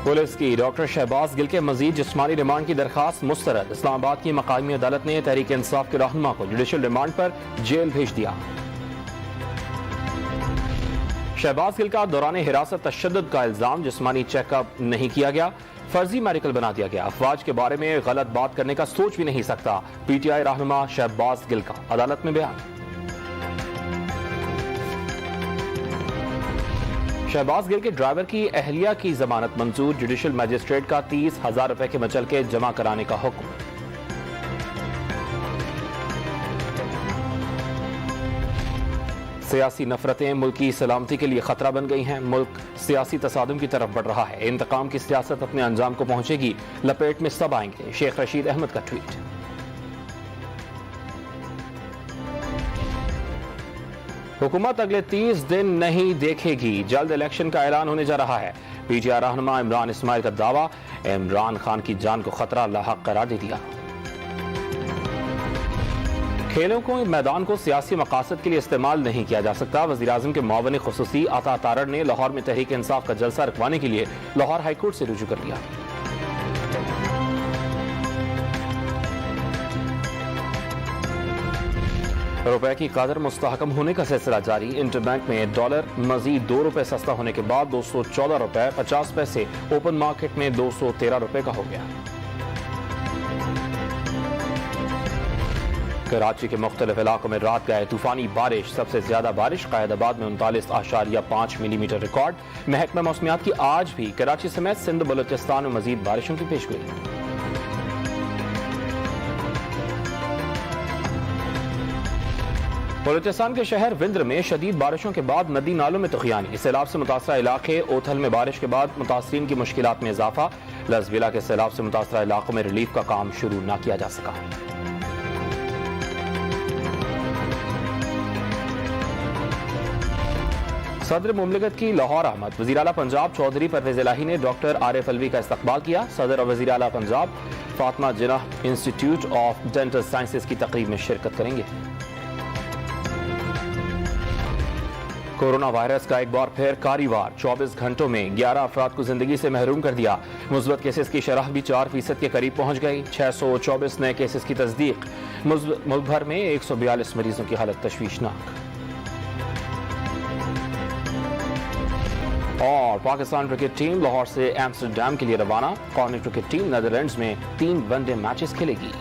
Police کی doctor Shahbaz گل کے مزید جسمانی ریمانڈ کی درخواست مسترد۔ اسلام آباد کی مقامی عدالت نے تحریک انصاف کے رہنما کو جوڈیشل ریمانڈ پر جیل بھیج دیا۔ شہباز گل کا دوران حراست تشدد کا الزام، جسمانی چیک اپ نہیں کیا گیا، فرضی میڈیکل بنا دیا گیا، افواج کے بارے میں غلط بات کرنے کا سوچ بھی نہیں سکتا، پی ٹی آئی رہنما شہباز گل کا عدالت میں بیان۔ شہباز گل کے ڈرائیور کی اہلیہ کی ضمانت منظور، جوڈیشل مجسٹریٹ کا 30,000 روپے کے مچلکے جمع کرانے کا حکم۔ سیاسی نفرتیں ملک کی سلامتی کے لیے خطرہ بن گئی ہیں، ملک سیاسی تصادم کی طرف بڑھ رہا ہے، انتقام کی سیاست اپنے انجام کو پہنچے گی، لپیٹ میں سب آئیں گے، شیخ رشید احمد کا ٹویٹ۔ حکومت اگلے 30 دن نہیں دیکھے گی، جلد الیکشن کا اعلان ہونے جا رہا ہے، پی ٹی آئی رہنما عمران اسماعیل کا دعویٰ، عمران خان کی جان کو خطرہ لاحق قرار دے دیا۔ کھیلوں کو میدان کو سیاسی مقاصد کے لیے استعمال نہیں کیا جا سکتا، وزیراعظم کے معاون خصوصی عطا تارڑ نے لاہور میں تحریک انصاف کا جلسہ رکھوانے کے لیے لاہور ہائی کورٹ سے رجوع کر لیا۔ روپے کی قدر مستحکم ہونے کا سلسلہ جاری، انٹر بینک میں ڈالر مزید 2 روپے سستا ہونے کے بعد 214 روپے 50 پیسے اوپن مارکیٹ میں 213 روپے کا ہو گیا۔ کراچی کے مختلف علاقوں میں رات گئے طوفانی بارش، سب سے زیادہ بارش قائد آباد میں 39.5 ملی میٹر ریکارڈ۔ محکمہ موسمیات کی آج بھی کراچی سمیت سندھ بلوچستان میں مزید بارشوں کی پیشگوئی۔ بلوچستان کے شہر وندر میں شدید بارشوں کے بعد ندی نالوں میں طغیانی، سیلاب سے متاثرہ علاقے اوتھل میں بارش کے بعد متاثرین کی مشکلات میں اضافہ، لزویلا کے سیلاب سے متاثرہ علاقوں میں ریلیف کا کام شروع نہ کیا جا سکا۔ صدر مملکت کی لاہور آمد، وزیر اعلیٰ پنجاب چودھری پرویز الہی نے ڈاکٹر عارف الوی کا استقبال کیا، صدر اور وزیر اعلیٰ پنجاب فاطمہ جناح انسٹیٹیوٹ آف ڈینٹل سائنسز کی تقریب میں شرکت کریں گے۔ کورونا وائرس کا ایک بار پھر کاری وار، 24 گھنٹوں میں 11 افراد کو زندگی سے محروم کر دیا، مثبت کیسز کی شرح بھی 4% کے قریب پہنچ گئی، 624 نئے کیسز کی تصدیق، ملک بھر میں 142 مریضوں کی حالت تشویشناک۔ اور پاکستان کرکٹ ٹیم لاہور سے ایمسٹرڈیم کے لیے روانہ، قومی کرکٹ ٹیم نیدرلینڈز میں 3 ون ڈے میچز کھیلے گی۔